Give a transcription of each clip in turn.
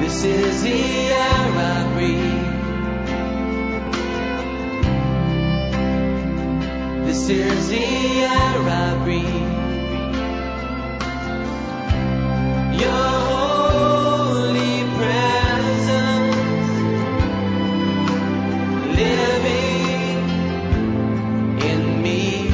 This is the air I breathe. This is the air I breathe. Your holy presence living in me.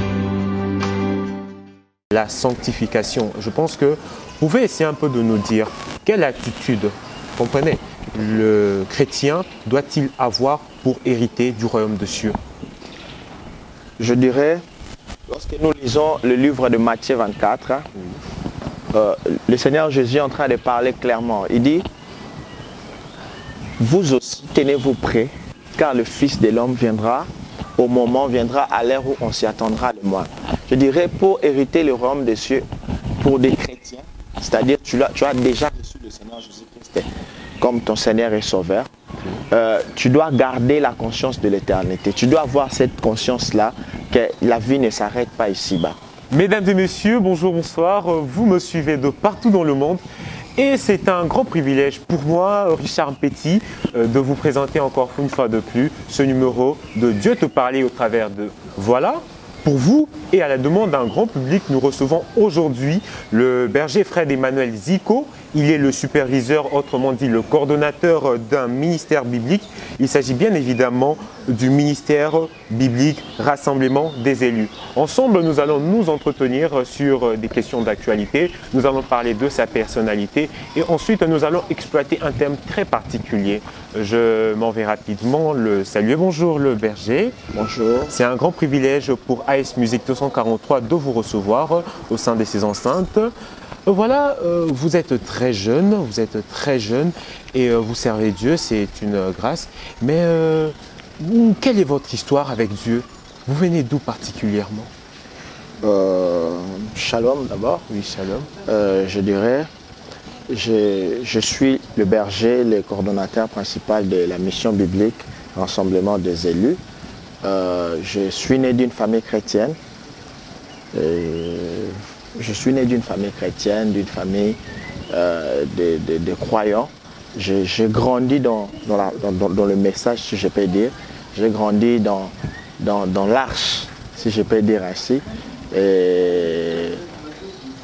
La sanctification, je pense que vous pouvez essayer un peu de nous dire quelle attitude, comprenez, le chrétien doit-il avoir pour hériter du royaume des cieux? Je dirais, lorsque nous lisons le livre de Matthieu 24, le Seigneur Jésus est en train de parler clairement. Il dit, vous aussi tenez-vous prêts, car le Fils de l'homme viendra, au moment viendra à l'heure où on s'y attendra le moins. Je dirais, pour hériter le royaume des cieux, pour des chrétiens, c'est-à-dire tu as déjà reçu le Seigneur Jésus-Christ comme ton Seigneur et Sauveur, tu dois garder la conscience de l'éternité. Tu dois avoir cette conscience-là que la vie ne s'arrête pas ici-bas. Mesdames et messieurs, bonjour, bonsoir. Vous me suivez de partout dans le monde. Et c'est un grand privilège pour moi, Richard Petit, de vous présenter encore une fois de plus ce numéro de Dieu te parler au travers de Voilà. Pour vous et à la demande d'un grand public, nous recevons aujourd'hui le berger Fred Emmanuel Zico. Il est le superviseur, autrement dit le coordonnateur d'un ministère biblique. Il s'agit bien évidemment du ministère biblique Rassemblement des élus. Ensemble, nous allons nous entretenir sur des questions d'actualité. Nous allons parler de sa personnalité et ensuite nous allons exploiter un thème très particulier. Je m'en vais rapidement le saluer. Bonjour le berger. Bonjour. C'est un grand privilège pour AS Musique 243 de vous recevoir au sein de ces enceintes. Voilà, vous êtes très jeune et vous servez Dieu, c'est une grâce. Mais quelle est votre histoire avec Dieu? Vous venez d'où particulièrement? Shalom d'abord. Oui, shalom. Je dirais, je suis le berger, le coordonnateur principal de la mission biblique Rassemblement des élus. Je suis né d'une famille chrétienne. Je suis né d'une famille chrétienne, d'une famille de croyants. J'ai grandi dans le message, si je peux dire. J'ai grandi dans l'arche, si je peux dire ainsi. Et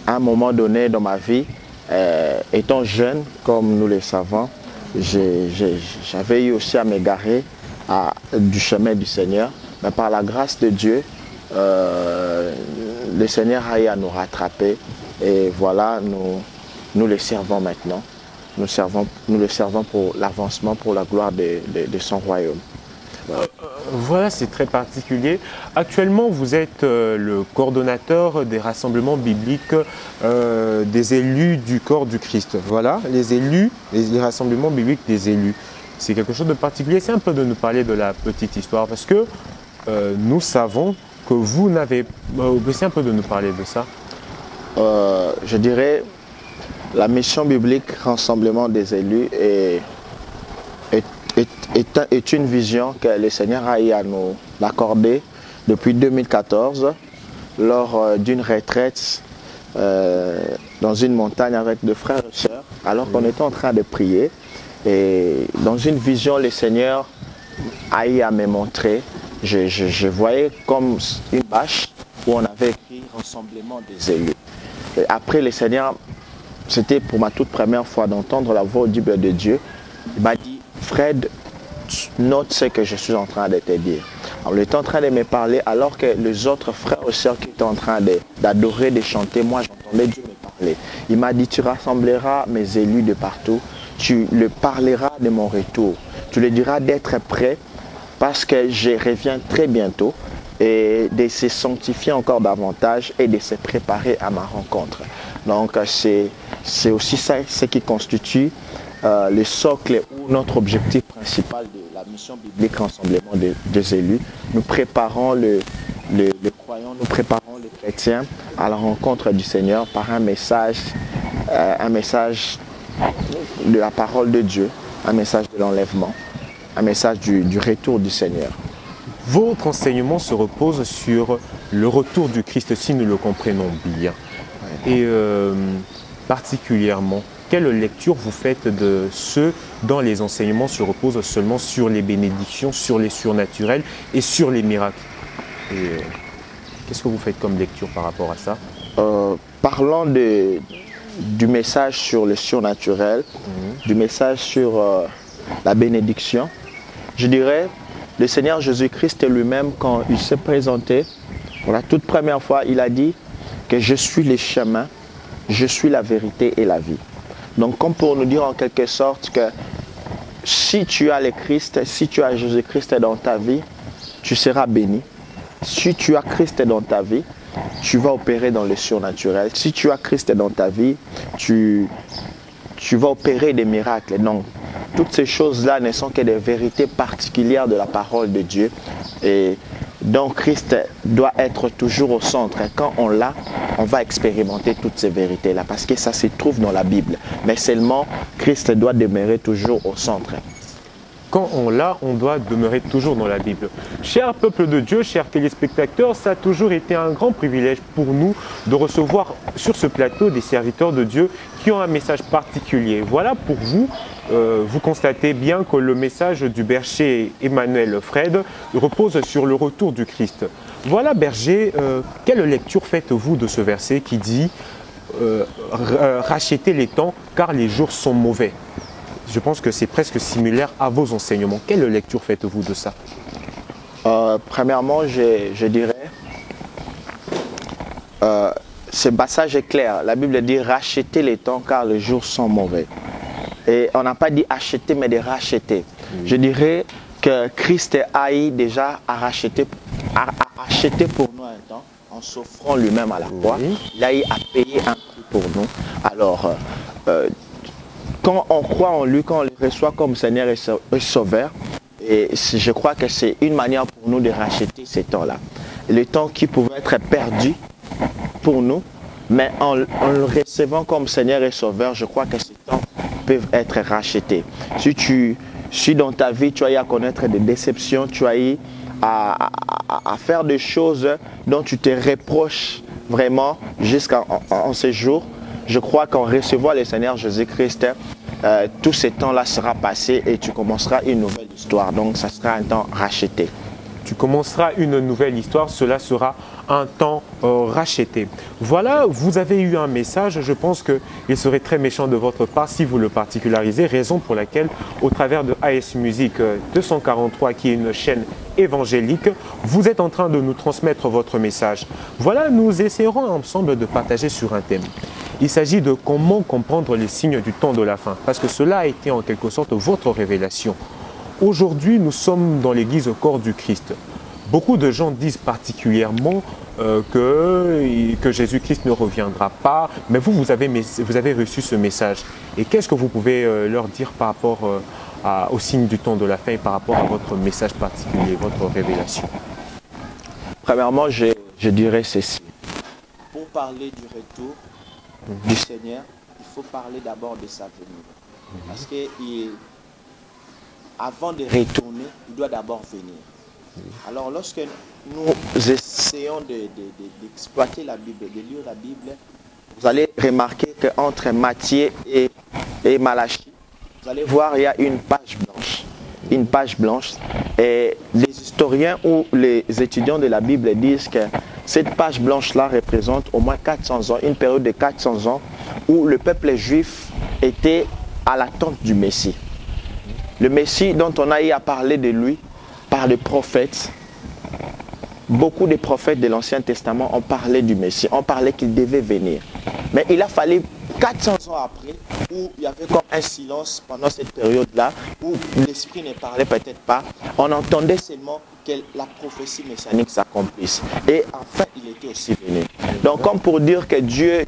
à un moment donné dans ma vie, étant jeune, comme nous le savons, j'avais eu aussi à m'égarer du chemin du Seigneur. Mais par la grâce de Dieu, le Seigneur a eu à nous rattraper et voilà, nous le servons maintenant. Nous le servons pour l'avancement, pour la gloire de son royaume. Voilà, c'est très particulier. Actuellement, vous êtes le coordonnateur des rassemblements bibliques des élus du corps du Christ. Voilà, les élus, les rassemblements bibliques des élus. C'est quelque chose de particulier. C'est un peu de nous parler de la petite histoire parce que nous savons que vous n'avez... C'est un peu de nous parler de ça. Je dirais, la mission biblique Rassemblement des élus est une vision que le Seigneur a eu à nous accorder depuis 2014 lors d'une retraite dans une montagne avec deux frères et sœurs alors qu'on était en train de prier. Et dans une vision, le Seigneur a eu à me montrer. Je voyais comme une bâche où on avait écrit Rassemblement des élus. Et après, le Seigneur, c'était pour ma toute première fois d'entendre la voix audible de Dieu. Il m'a dit, Fred, note ce que je suis en train de te dire. Alors, il était en train de me parler alors que les autres frères et sœurs qui étaient en train d'adorer, de chanter, moi j'entendais Dieu me parler. Il m'a dit, tu rassembleras mes élus de partout, tu leur parleras de mon retour, tu leur diras d'être prêts parce que je reviens très bientôt et de se sanctifier encore davantage et de se préparer à ma rencontre. Donc c'est aussi ça ce qui constitue le socle ou notre objectif principal de la mission biblique Rassemblement des élus. Nous préparons le croyant, nous préparons les chrétiens à la rencontre du Seigneur par un message de la parole de Dieu, un message de l'enlèvement, un message du retour du Seigneur. Votre enseignement se repose sur le retour du Christ, si nous le comprenons bien. Et particulièrement, quelle lecture vous faites de ceux dont les enseignements se reposent seulement sur les bénédictions, sur les surnaturels et sur les miracles? Qu'est-ce que vous faites comme lecture par rapport à ça? Parlant du message sur le surnaturel, du message sur la bénédiction, je dirais, le Seigneur Jésus-Christ lui-même, quand il s'est présenté, pour la toute première fois, il a dit que je suis le chemin, je suis la vérité et la vie. Donc, comme pour nous dire en quelque sorte que si tu as le Christ, si tu as Jésus-Christ dans ta vie, tu seras béni. Si tu as Christ dans ta vie, tu vas opérer dans le surnaturel. Si tu as Christ dans ta vie, tu vas opérer des miracles. Donc, toutes ces choses-là ne sont que des vérités particulières de la parole de Dieu. Et donc, Christ doit être toujours au centre. Et quand on l'a, on va expérimenter toutes ces vérités-là. Parce que ça se trouve dans la Bible. Mais seulement, Christ doit demeurer toujours au centre. Quand on l'a, on doit demeurer toujours dans la Bible. Cher peuple de Dieu, chers téléspectateurs, ça a toujours été un grand privilège pour nous de recevoir sur ce plateau des serviteurs de Dieu qui ont un message particulier. Voilà, pour vous, vous constatez bien que le message du berger Emmanuel Fred repose sur le retour du Christ. Voilà, berger, quelle lecture faites-vous de ce verset qui dit rachetez les temps car les jours sont mauvais? Je pense que c'est presque similaire à vos enseignements. Quelle lecture faites-vous de ça? Premièrement, je dirais, ce passage est clair. La Bible dit racheter les temps car les jours sont mauvais. Et on n'a pas dit acheter, mais de racheter. Je dirais que Christ a déjà acheté pour nous un temps en s'offrant lui-même à la croix. Il a eu à payer un prix pour nous. Alors, quand on croit en lui, quand on le reçoit comme Seigneur et Sauveur, et je crois que c'est une manière pour nous de racheter ces temps-là. Les temps qui pouvaient être perdus pour nous, mais en le recevant comme Seigneur et Sauveur, je crois que ces temps peuvent être rachetés. Si dans ta vie, tu as eu à connaître des déceptions, tu as eu à faire des choses dont tu te reproches vraiment jusqu'en ces jours, je crois qu'en recevant le Seigneur Jésus-Christ, tout ce temps-là sera passé et tu commenceras une nouvelle histoire. Donc, ça sera un temps racheté. Tu commenceras une nouvelle histoire, cela sera un temps racheté. Voilà, vous avez eu un message. Je pense qu'il serait très méchant de votre part si vous le particularisez, raison pour laquelle, au travers de AS Musique 243, qui est une chaîne évangélique, vous êtes en train de nous transmettre votre message. Voilà, nous essaierons ensemble de partager sur un thème. Il s'agit de comment comprendre les signes du temps de la fin, parce que cela a été en quelque sorte votre révélation. Aujourd'hui, nous sommes dans l'église au corps du Christ. Beaucoup de gens disent particulièrement que Jésus-Christ ne reviendra pas, mais vous avez reçu ce message. Et qu'est-ce que vous pouvez leur dire par rapport au signe du temps de la fin et par rapport à votre message particulier, votre révélation? Premièrement, je dirais ceci. Pour parler du retour du Seigneur, il faut parler d'abord de sa venue. Parce que avant de retourner, il doit d'abord venir. Alors lorsque nous essayons d'exploiter la Bible, de lire la Bible, vous allez remarquer qu'entre Matthieu et Malachie, vous allez voir il y a une page blanche. Une page blanche. Et les historiens ou les étudiants de la Bible disent que cette page blanche-là représente au moins 400 ans, une période de 400 ans où le peuple juif était à l'attente du Messie. Le Messie dont on a eu à parler de lui par les prophètes. Beaucoup de prophètes de l'Ancien Testament ont parlé du Messie, ont parlé qu'il devait venir. Mais il a fallu 400 ans après, où il y avait comme un silence pendant cette période-là, où l'Esprit ne parlait peut-être pas, on entendait seulement que la prophétie messianique s'accomplisse. Et enfin, il était aussi venu. Donc, comme pour dire que Dieu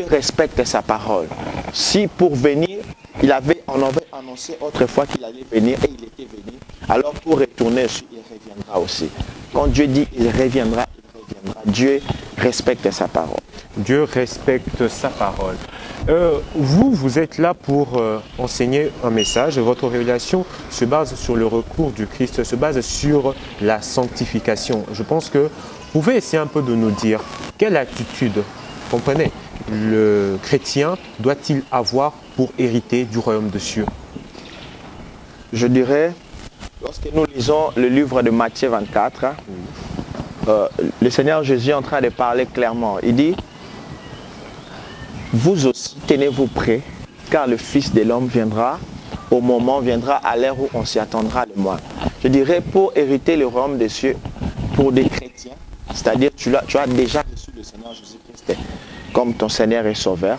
respecte sa parole. Si pour venir, on avait annoncé autrefois qu'il allait venir et il était venu, alors pour retourner, il reviendra aussi. Quand Dieu dit il reviendra, il reviendra. Dieu respecte sa parole. Dieu respecte sa parole. Vous êtes là pour enseigner un message. Votre révélation se base sur le recours du Christ, se base sur la sanctification. Je pense que vous pouvez essayer un peu de nous dire quelle attitude, comprenez, le chrétien doit-il avoir pour hériter du royaume de cieux? Je dirais, lorsque nous lisons le livre de Matthieu 24, le Seigneur Jésus est en train de parler clairement. Il dit, vous aussi, tenez-vous prêts, car le Fils de l'homme viendra, au moment viendra à l'heure où on s'y attendra le moins. Je dirais, pour hériter le royaume des cieux, pour des chrétiens, c'est-à-dire tu as déjà reçu le Seigneur Jésus-Christ comme ton Seigneur et Sauveur,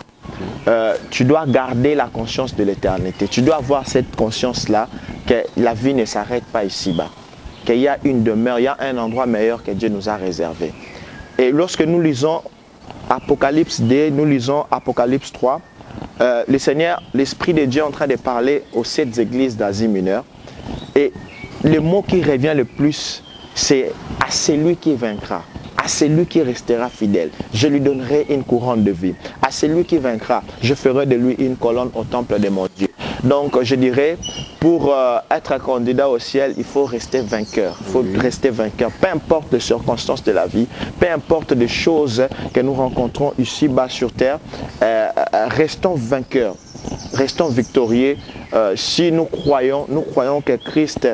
tu dois garder la conscience de l'éternité. Tu dois avoir cette conscience-là que la vie ne s'arrête pas ici-bas, qu'il y a une demeure, il y a un endroit meilleur que Dieu nous a réservé. Et lorsque nous lisons Apocalypse 2, nous lisons Apocalypse 3, le Seigneur, l'Esprit de Dieu est en train de parler aux 7 églises d'Asie mineure. Et le mot qui revient le plus, c'est à celui qui vaincra, à celui qui restera fidèle, je lui donnerai une couronne de vie. À celui qui vaincra, je ferai de lui une colonne au temple de mon Dieu. Donc je dirais, pour être un candidat au ciel, il faut rester vainqueur. Il faut rester vainqueur, peu importe les circonstances de la vie, peu importe les choses que nous rencontrons ici-bas sur terre, restons vainqueurs, restons victorieux. Si nous croyons que Christ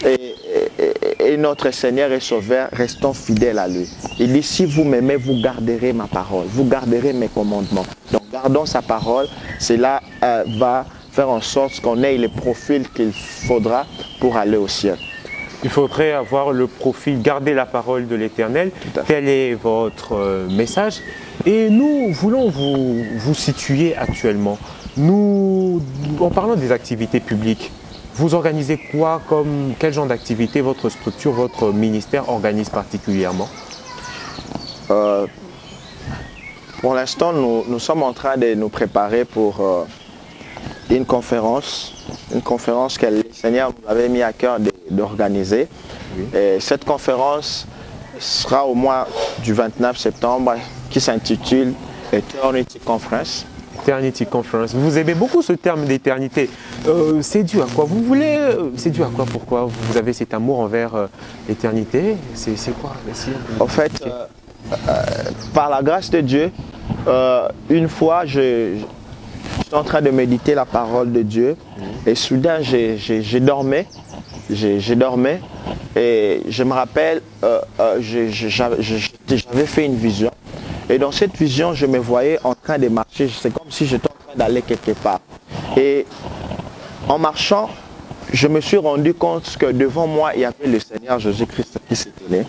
est notre Seigneur et Sauveur, restons fidèles à lui. Il dit, si vous m'aimez, vous garderez ma parole, vous garderez mes commandements. Donc gardons sa parole, cela va faire en sorte qu'on ait le profil qu'il faudra pour aller au ciel. Il faudrait avoir le profil, garder la parole de l'Éternel. Tel est votre message. Et nous voulons vous situer actuellement. En parlant des activités publiques, vous organisez quoi quel genre d'activité votre structure, votre ministère organise particulièrement? Pour l'instant, nous sommes en train de nous préparer pour une conférence que le Seigneur nous avait mis à cœur d'organiser. Et cette conférence sera au mois du 29 septembre qui s'intitule Eternity Conference. Eternity Conference. Vous aimez beaucoup ce terme d'éternité. C'est dû à quoi? C'est dû à quoi? Pourquoi vous avez cet amour envers l'éternité? C'est quoi? En fait, par la grâce de Dieu, une fois, j'étais en train de méditer la parole de Dieu et soudain, j'ai dormi et je me rappelle, j'avais fait une vision. Et dans cette vision, je me voyais en train de marcher. C'est comme si j'étais en train d'aller quelque part. Et en marchant, je me suis rendu compte que devant moi, il y avait le Seigneur Jésus-Christ qui s'était né.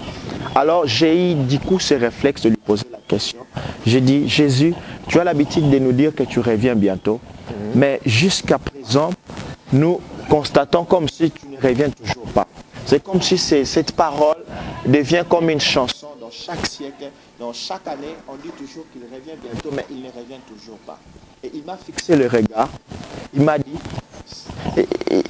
Alors j'ai eu du coup ce réflexe de lui poser la question. J'ai dit, Jésus, tu as l'habitude de nous dire que tu reviens bientôt. Mais jusqu'à présent, nous constatons comme si tu ne reviens toujours pas. C'est comme si cette parole devient comme une chanson dans chaque siècle. Dans chaque année, on dit toujours qu'il revient bientôt, mais il ne revient toujours pas. Et il m'a fixé le regard, il m'a dit,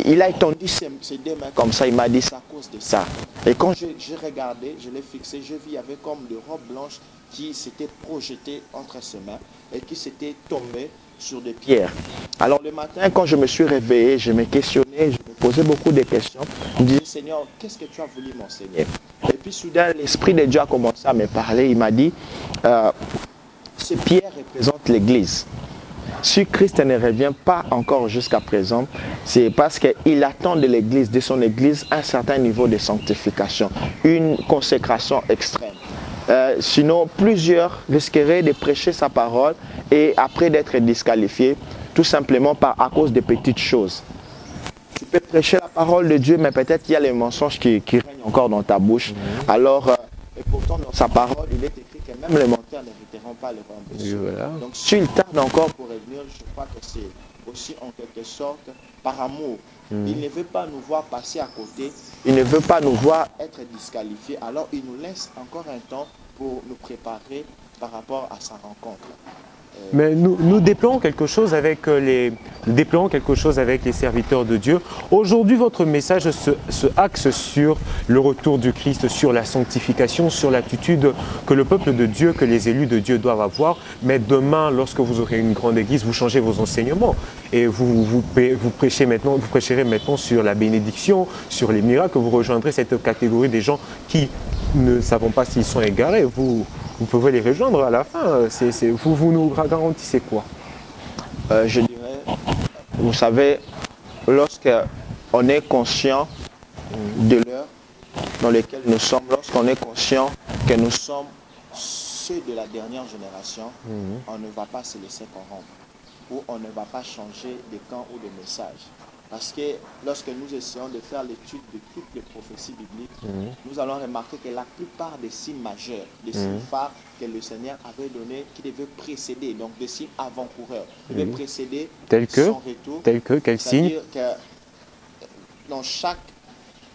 il a étendu ses deux mains comme ça, il m'a dit, c'est à cause de ça. Et quand j'ai regardé, je l'ai fixé, je vis, il y avait comme des robes blanches qui s'étaient projetées entre ses mains et qui s'étaient tombées sur des pierres. Alors le matin, quand je me suis réveillé, je me questionnais, je me posais beaucoup de questions. Je me disais, Seigneur, qu'est-ce que tu as voulu m'enseigner? Et puis soudain, l'Esprit de Dieu a commencé à me parler. Il m'a dit, ces pierres représentent l'Église. Si Christ ne revient pas encore jusqu'à présent, c'est parce qu'il attend de l'Église, de son Église, un certain niveau de sanctification, une consécration extrême. Sinon, plusieurs risqueraient de prêcher sa parole et après d'être disqualifiés, tout simplement à cause de petites choses. Tu peux prêcher la parole de Dieu, mais peut-être il y a les mensonges qui règnent encore dans ta bouche. Alors, et pourtant, dans sa parole, il est écrit que même les menteurs n'hériteront pas le royaume des cieux. Voilà. Donc, s'il tarde encore pour revenir, je crois que c'est aussi en quelque sorte par amour. Il ne veut pas nous voir passer à côté, il ne veut pas nous voir être disqualifiés. Alors, il nous laisse encore un temps pour nous préparer par rapport à sa rencontre. Mais nous déplorons quelque chose avec les serviteurs de Dieu. Aujourd'hui, votre message se axe sur le retour du Christ, sur la sanctification, sur l'attitude que le peuple de Dieu, que les élus de Dieu doivent avoir. Mais demain, lorsque vous aurez une grande église, vous changez vos enseignements et vous prêcherez maintenant sur la bénédiction, sur les miracles. Vous rejoindrez cette catégorie des gens qui ne savent pas s'ils sont égarés. vous pouvez les rejoindre à la fin. Vous nous garantissez quoi? Je dirais, vous savez, lorsqu'on est conscient de l'heure dans laquelle nous sommes, lorsqu'on est conscient que nous sommes ceux de la dernière génération, on ne va pas se laisser corrompre ou on ne va pas changer de camp ou de message. Parce que lorsque nous essayons de faire l'étude de toutes les prophéties bibliques, nous allons remarquer que la plupart des signes majeurs, des signes phares que le Seigneur avait donnés, qui devaient précéder, donc des signes avant-coureurs, devaient précéder son retour. Tel que, quel signe? C'est-à-dire que dans chaque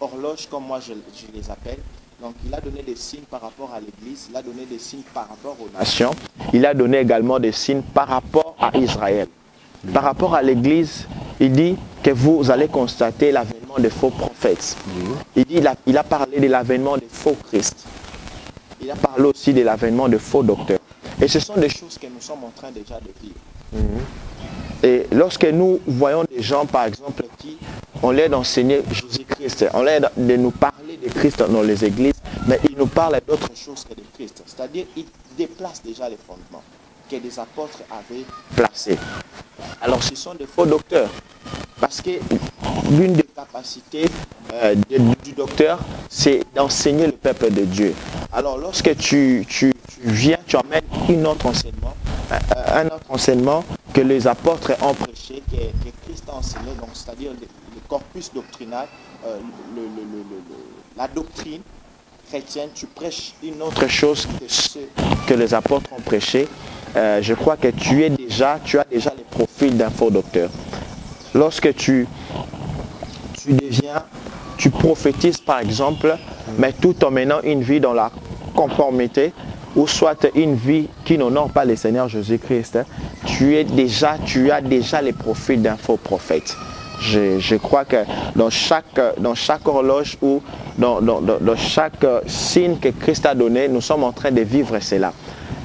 horloge, comme moi je les appelle, donc il a donné des signes par rapport à l'Église, il a donné des signes par rapport aux nations, il a donné également des signes par rapport à Israël. Par rapport à l'Église, il dit que vous allez constater l'avènement des faux prophètes. Il a parlé de l'avènement des faux Christ. Il a parlé aussi de l'avènement de faux docteurs. Et ce sont des choses que nous sommes en train déjà de vivre. Et lorsque nous voyons des gens, par exemple, qui ont l'air d'enseigner Jésus-Christ, ont l'air de nous parler de Christ dans les églises, mais ils nous parlent d'autre chose que de Christ. C'est-à-dire qu'ils déplacent déjà les fondements que des apôtres avaient placés. Alors ce sont des faux docteurs. Parce que l'une des capacités du docteur, c'est d'enseigner le peuple de Dieu. Alors lorsque tu viens, tu amènes un autre enseignement que les apôtres ont prêché, que Christ a enseigné, donc c'est-à-dire le corpus doctrinal, la doctrine chrétienne, tu prêches une autre chose que ce que les apôtres ont prêché. Je crois que tu as déjà les profils d'un faux docteur. Lorsque tu prophétises par exemple, mais tout en menant une vie dans la conformité, ou soit une vie qui n'honore pas le Seigneur Jésus-Christ, tu as déjà les profils d'un faux prophète. Je crois que dans chaque horloge ou dans chaque signe que Christ a donné, nous sommes en train de vivre cela.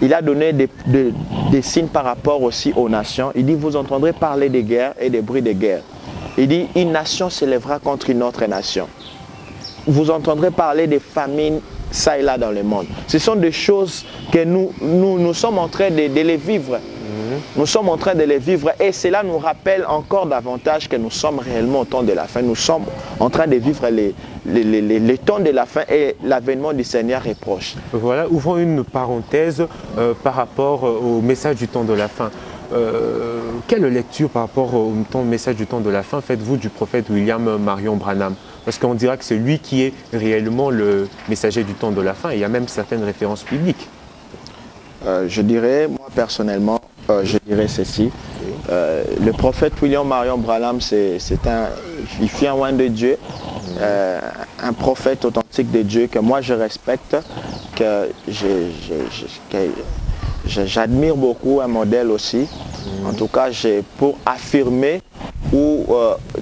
Il a donné des signes par rapport aussi aux nations. Il dit, vous entendrez parler des guerres et des bruits de guerre. Il dit, une nation s'élèvera contre une autre nation. Vous entendrez parler des famines ça et là dans le monde. Ce sont des choses que nous sommes en train de les vivre. Nous sommes en train de les vivre et cela nous rappelle encore davantage que nous sommes réellement au temps de la fin. Nous sommes en train de vivre les temps de la fin et l'avènement du Seigneur est proche. Voilà, ouvrons une parenthèse par rapport au message du temps de la fin. Quelle lecture par rapport au message du temps de la fin faites-vous du prophète William Marion Branham? Parce qu'on dira que c'est lui qui est réellement le messager du temps de la fin. Et il y a même certaines références bibliques. Je dirais, moi personnellement, je dirais ceci. Le prophète William Marion Branham, il fut un oint de Dieu, un prophète authentique de Dieu que moi je respecte, que j'admire beaucoup, un modèle aussi. En tout cas, pour affirmer ou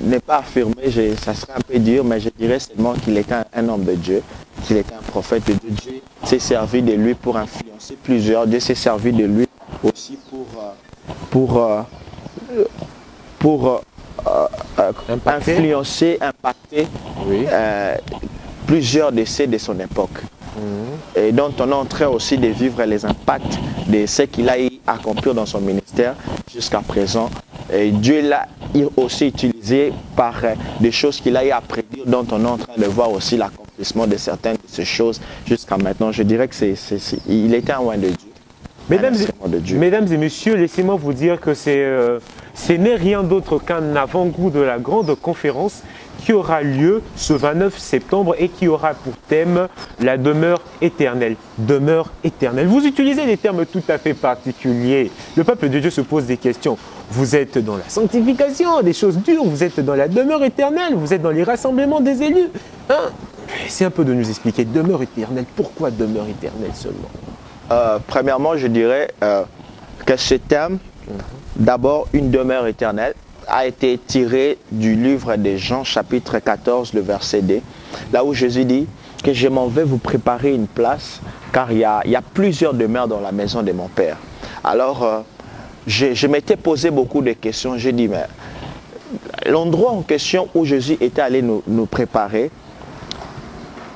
ne pas affirmer, ça serait un peu dur, mais je dirais seulement qu'il était un homme de Dieu, qu'il était un prophète de Dieu. Dieu s'est servi de lui pour influencer plusieurs. Dieu s'est servi de lui aussi pour influencer, impacter plusieurs décès de son époque. Et dont on est en train aussi de vivre les impacts de ce qu'il a accompli dans son ministère jusqu'à présent. Et Dieu l'a aussi utilisé par des choses qu'il a eu à prédire, dont on est en train de voir aussi l'accomplissement de certaines de ces choses jusqu'à maintenant. Je dirais que il était un oint de Dieu. Mesdames et messieurs, laissez-moi vous dire que ce n'est rien d'autre qu'un avant-goût de la grande conférence qui aura lieu ce 29 septembre et qui aura pour thème la demeure éternelle. Demeure éternelle. Vous utilisez des termes tout à fait particuliers. Le peuple de Dieu se pose des questions. Vous êtes dans la sanctification, des choses dures. Vous êtes dans la demeure éternelle. Vous êtes dans les rassemblements des élus. C'est un peu de nous expliquer. Demeure éternelle. Pourquoi demeure éternelle seulement? Premièrement, je dirais que ce terme, d'abord une demeure éternelle, a été tiré du livre de Jean chapitre 14, le verset 2, là où Jésus dit que je m'en vais vous préparer une place, car il y a plusieurs demeures dans la maison de mon Père. Alors, je m'étais posé beaucoup de questions. J'ai dit, mais l'endroit en question où Jésus était allé nous préparer,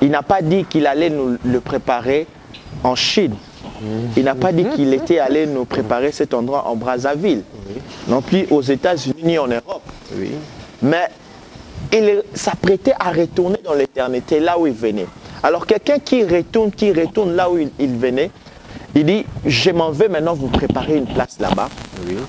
il n'a pas dit qu'il allait nous le préparer en Chine. Il n'a pas dit qu'il était allé nous préparer cet endroit en Brazzaville, non plus aux États-Unis ni en Europe. Mais il s'apprêtait à retourner dans l'éternité, là où il venait. Alors quelqu'un qui retourne là où il venait, il dit, je m'en vais maintenant vous préparer une place là-bas.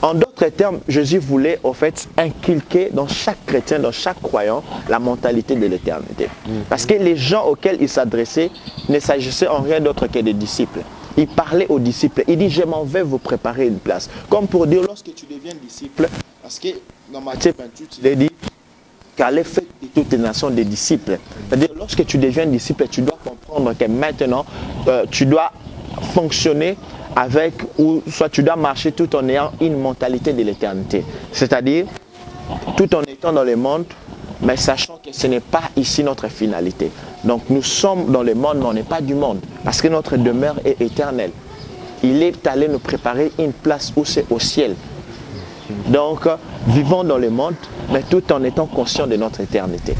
En d'autres termes, Jésus voulait au fait inculquer dans chaque chrétien, dans chaque croyant, la mentalité de l'éternité. Parce que les gens auxquels il s'adressait ne s'agissait en rien d'autre que des disciples. Il parlait aux disciples, il dit, je m'en vais vous préparer une place. Comme pour dire, lorsque tu deviens disciple, parce que dans Matthieu 28, il est dit, qu'allez faire de toutes les nations des disciples. C'est-à-dire, lorsque tu deviens disciple, tu dois comprendre que maintenant, tu dois fonctionner avec, ou soit tu dois marcher tout en ayant une mentalité de l'éternité. C'est-à-dire, tout en étant dans le monde, mais sachant que ce n'est pas ici notre finalité. Donc nous sommes dans le monde, mais on n'est pas du monde, parce que notre demeure est éternelle. Il est allé nous préparer une place où c'est au ciel. Donc, vivons dans le monde, mais tout en étant conscients de notre éternité.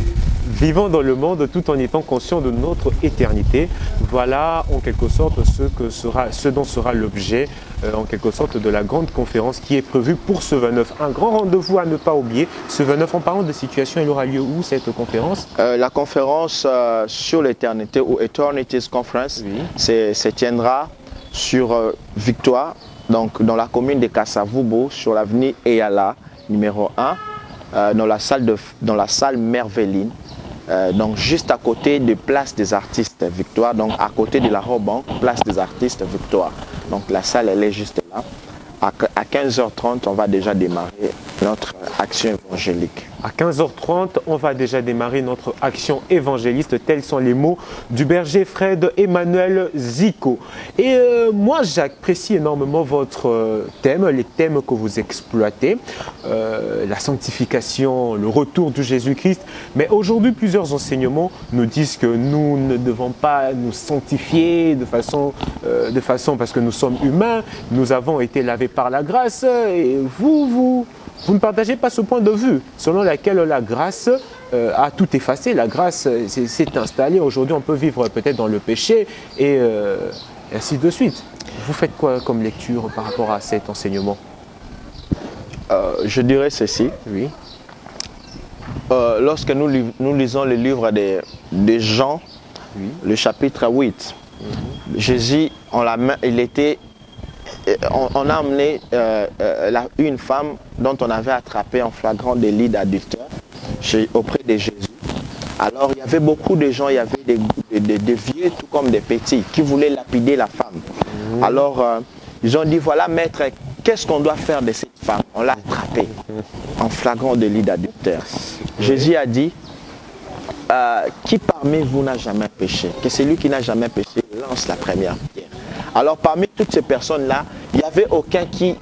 Vivons dans le monde tout en étant conscients de notre éternité. Voilà en quelque sorte ce dont sera l'objet en quelque sorte de la grande conférence qui est prévue pour ce 29. Un grand rendez-vous à ne pas oublier. Ce 29, en parlant de situation, elle aura lieu où cette conférence? La conférence sur l'éternité ou Eternity's Conference se tiendra sur Victoire, donc dans la commune de Kasavubo, sur l'avenue Eyala, numéro 1, dans la salle Merveline. Donc juste à côté de Place des Artistes Victoire, donc à côté de la Robank, Place des Artistes Victoire. Donc la salle elle est juste là. À 15h30, on va déjà démarrer notre action évangélique. À 15h30, on va déjà démarrer notre action évangéliste. Tels sont les mots du berger Fred Emmanuel Zico. Et moi, j'apprécie énormément votre thème, les thèmes que vous exploitez. La sanctification, le retour de Jésus-Christ. Mais aujourd'hui, plusieurs enseignements nous disent que nous ne devons pas nous sanctifier de façon parce que nous sommes humains. Nous avons été lavés par la grâce. Et vous ne partagez pas ce point de vue, selon lequel la grâce a tout effacé. La grâce s'est installée. Aujourd'hui, on peut vivre peut-être dans le péché et ainsi de suite. Vous faites quoi comme lecture par rapport à cet enseignement? Je dirais ceci. Oui. Lorsque nous lisons le livre de Jean, le chapitre 8, Jésus, on a amené une femme dont on avait attrapé en flagrant délit d'adultère auprès de Jésus. Alors il y avait beaucoup de gens, il y avait des vieux tout comme des petits qui voulaient lapider la femme. Alors ils ont dit, voilà maître, qu'est-ce qu'on doit faire de cette femme? On l'a attrapée en flagrant délit d'adultère. Jésus a dit, qui parmi vous n'a jamais péché? Que celui qui n'a jamais péché lance la première pierre. Alors parmi toutes ces personnes-là, il n'y avait aucun qui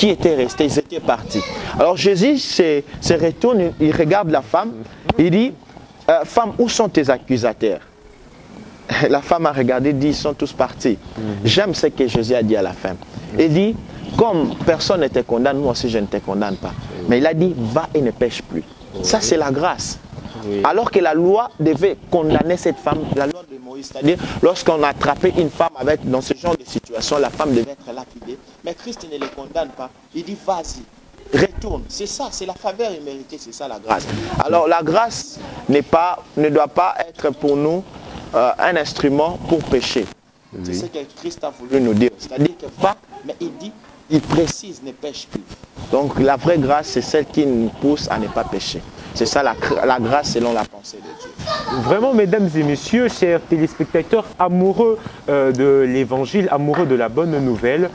était resté, ils étaient partis. Alors Jésus se retourne, il regarde la femme, il dit, femme, où sont tes accusateurs? La femme a regardé, dit, ils sont tous partis. J'aime ce que Jésus a dit à la fin. Il dit, comme personne ne te condamne, moi aussi je ne te condamne pas. Mais il a dit, va et ne pêche plus. Ça c'est la grâce. Alors que la loi devait condamner cette femme, la loi de Moïse, c'est-à-dire lorsqu'on a attrapé une femme dans ce genre de situation, la femme devait être lapidée. Mais Christ ne les condamne pas. Il dit, vas-y, retourne. C'est ça, c'est la faveur imméritée, c'est ça la grâce. Alors la grâce ne doit pas être pour nous un instrument pour pécher. C'est ce que Christ a voulu nous dire. C'est-à-dire que va, mais il précise, ne pêche plus. Donc la vraie grâce, c'est celle qui nous pousse à ne pas pécher. C'est ça la grâce selon la pensée de Dieu. Vraiment, mesdames et messieurs, chers téléspectateurs amoureux de l'évangile, amoureux de la bonne nouvelle,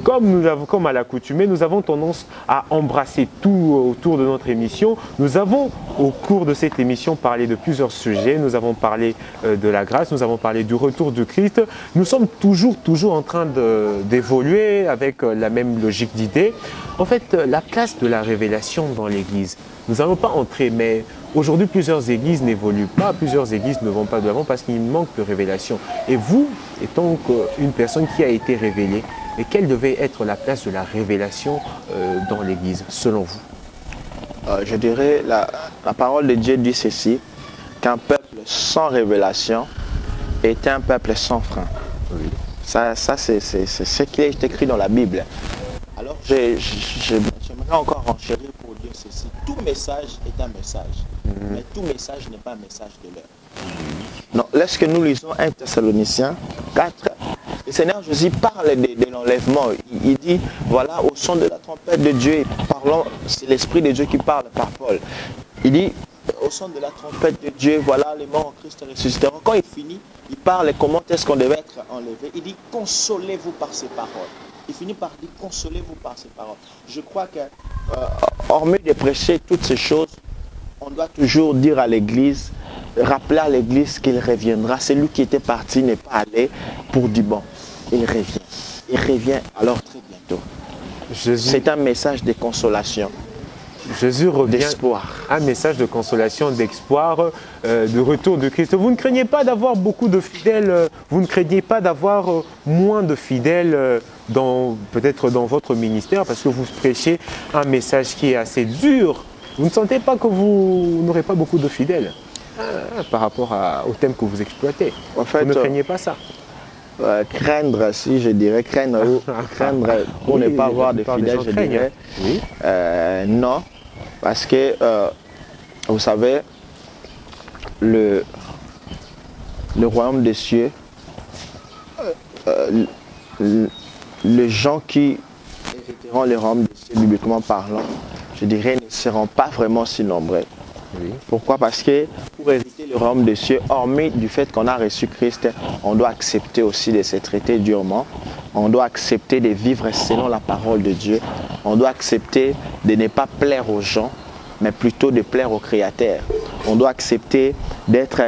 comme à l'accoutumée, nous avons tendance à embrasser tout autour de notre émission. Nous avons, au cours de cette émission, parlé de plusieurs sujets. Nous avons parlé de la grâce, nous avons parlé du retour du Christ. Nous sommes toujours en train d'évoluer avec la même logique d'idées. En fait, la place de la révélation dans l'Église. Nous n'allons pas entrer, mais aujourd'hui, plusieurs églises n'évoluent pas, plusieurs églises ne vont pas de l'avant parce qu'il manque de révélation. Et vous, étant une personne qui a été révélée, et quelle devait être la place de la révélation dans l'Église, selon vous? Je dirais, la parole de Dieu dit ceci, qu'un peuple sans révélation est un peuple sans frein. Ça c'est ce qui est écrit dans la Bible. Alors, j'aimerais encore enchérir pour dire ceci. Tout message est un message, mais tout message n'est pas un message de l'heure. Non, lorsque nous lisons 1 Thessaloniciens 4, le Seigneur Jésus parle de l'enlèvement. Il dit, voilà, au son de la trompette de Dieu, parlons, c'est l'Esprit de Dieu qui parle par Paul. Il dit, au son de la trompette de Dieu, voilà, les morts en Christ ressusciteront. Quand il finit, il parle comment est-ce qu'on devait être enlevé. Il dit, consolez-vous par ces paroles. Il finit par dire, consolez-vous par ces paroles. Je crois que, hormis de prêcher toutes ces choses, on doit toujours dire à l'Église, rappeler à l'Église qu'il reviendra. Celui qui était parti n'est pas allé pour du bon. Il revient. Il revient alors très bientôt. C'est un message de consolation. Jésus revient, d'espoir. Un message de consolation, d'espoir, de retour de Christ. Vous ne craignez pas d'avoir beaucoup de fidèles, vous ne craignez pas d'avoir moins de fidèles peut-être dans votre ministère parce que vous prêchez un message qui est assez dur. Vous ne sentez pas que vous n'aurez pas beaucoup de fidèles par rapport au thème que vous exploitez. En fait, vous ne craignez pas ça? Craindre, si je dirais craindre pour oui, ne pas avoir de fidèles, je dirais oui. Non, parce que vous savez, le royaume des cieux, les gens qui hériteront le royaume des cieux, bibliquement parlant, je dirais, ne seront pas vraiment si nombreux. Oui. Pourquoi? Parce que pour hériter le royaume des cieux, hormis du fait qu'on a reçu Christ, on doit accepter aussi de se traiter durement. On doit accepter de vivre selon la parole de Dieu. On doit accepter de ne pas plaire aux gens, mais plutôt de plaire au Créateur. On doit accepter d'être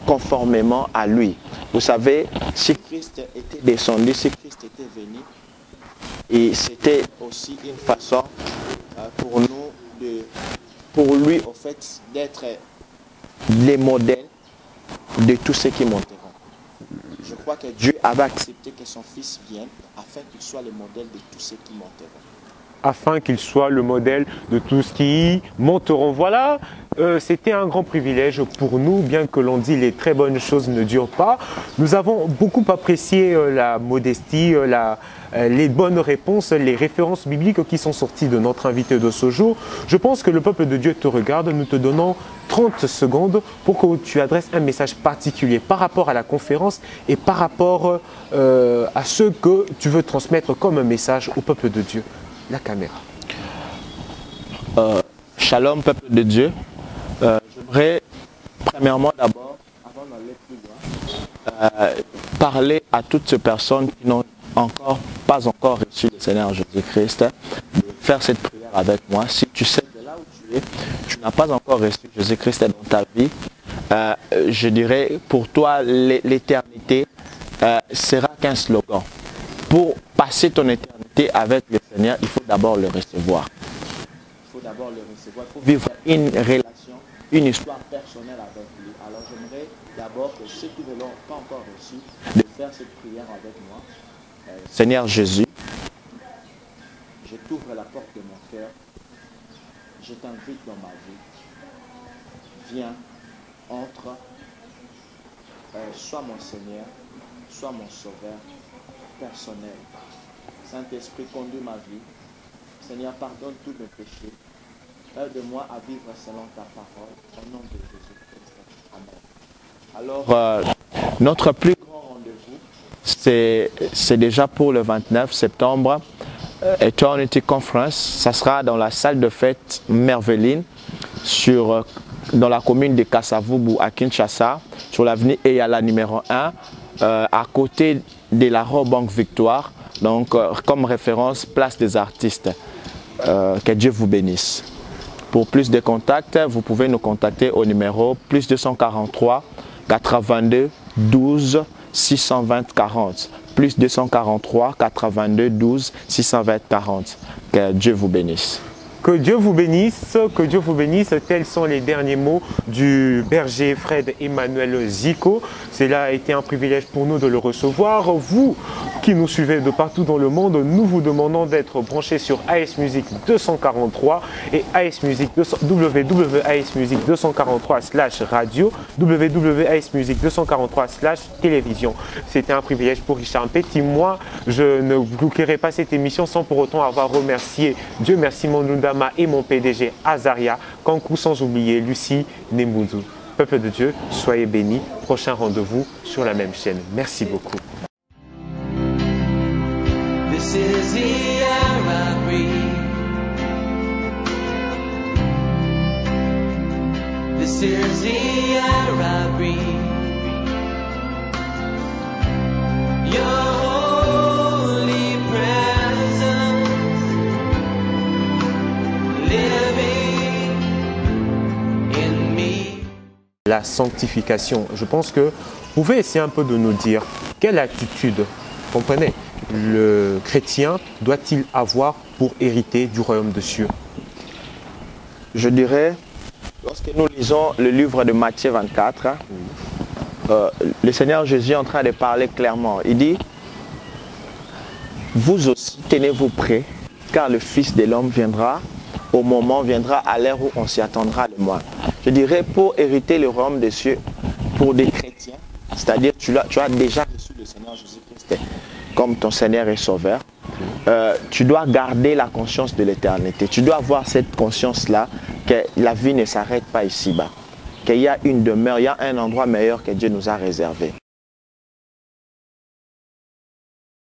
conformément à lui. Vous savez, si Christ était descendu, si Christ était venu, et c'était aussi une façon pour nous pour lui, en fait, d'être les modèles de tous ceux qui monteront. Je crois que Dieu avait accepté que son Fils vienne afin qu'il soit le modèle de tous ceux qui monteront. Afin qu'il soit le modèle de tous qui monteront. Voilà, c'était un grand privilège pour nous, bien que l'on dit les très bonnes choses ne durent pas. Nous avons beaucoup apprécié la modestie, les bonnes réponses, les références bibliques qui sont sorties de notre invité de ce jour. Je pense que le peuple de Dieu te regarde. Nous te donnons 30 secondes pour que tu adresses un message particulier par rapport à la conférence et par rapport à ce que tu veux transmettre comme un message au peuple de Dieu. La caméra. Shalom, peuple de Dieu. J'aimerais premièrement d'abord, avant d'aller plus loin, parler à toutes ces personnes qui n'ont pas encore reçu le Seigneur Jésus-Christ, de faire cette prière avec moi. Si tu sais de là où tu n'as pas encore reçu Jésus-Christ dans ta vie, je dirais pour toi l'éternité sera qu'un slogan. Pour passer ton éternité avec le Seigneur, il faut d'abord le recevoir. Il faut d'abord le recevoir. Il faut vivre une relation, une histoire personnelle avec lui. Alors j'aimerais d'abord que ceux qui ne l'ont pas encore reçu, de faire cette prière avec moi. Seigneur Jésus, je t'ouvre la porte de mon cœur. Je t'invite dans ma vie. Viens, entre. Sois mon Seigneur, sois mon Sauveur personnel. Saint-Esprit, conduis ma vie. Seigneur, pardonne tous mes péchés. Aide-moi à vivre selon ta parole. Au nom de Jésus-Christ. Amen. Alors, notre plus grand rendez-vous, c'est déjà pour le 29 septembre. Eternity Conference. Ça sera dans la salle de fête Merveline, dans la commune de Kasavubu à Kinshasa, sur l'avenue Eyala numéro 1, à côté de la Banque Victoire. Donc, comme référence, place des artistes. Que Dieu vous bénisse. Pour plus de contacts, vous pouvez nous contacter au numéro plus 243 82 12 620 40. Plus 243 82 12 620 40. Que Dieu vous bénisse. Que Dieu vous bénisse, que Dieu vous bénisse. Tels sont les derniers mots du berger Fred Emmanuel Zico. Cela a été un privilège pour nous de le recevoir. Vous qui nous suivez de partout dans le monde, nous vous demandons d'être branchés sur AS Musique 243 et AS Musique www.asmusique 243/radio, www.asmusique 243/télévision. C'était un privilège pour Richard Petit. Moi, je ne bouclerai pas cette émission sans pour autant avoir remercié Dieu merci mon Ndama et mon PDG Azaria, Kankou, sans oublier Lucie Nemoudou. Peuple de Dieu, soyez bénis. Prochain rendez-vous sur la même chaîne. Merci beaucoup. This is the air I breathe. This is the air I breathe. Your holy presence living in me. La sanctification. Je pense que vous pouvez essayer un peu de nous dire quelle attitude, comprenez, le chrétien doit-il avoir pour hériter du royaume des cieux? Je dirais, lorsque nous lisons le livre de Matthieu 24, le Seigneur Jésus est en train de parler clairement. Il dit, vous aussi, tenez-vous prêts, car le Fils de l'homme viendra, au moment viendra, à l'heure où on s'y attendra le moins. Je dirais, pour hériter le royaume des cieux, pour des chrétiens, c'est-à-dire tu as déjà reçu le Seigneur Jésus-Christ comme ton Seigneur et Sauveur, tu dois garder la conscience de l'éternité. Tu dois avoir cette conscience-là que la vie ne s'arrête pas ici-bas, qu'il y a une demeure, il y a un endroit meilleur que Dieu nous a réservé.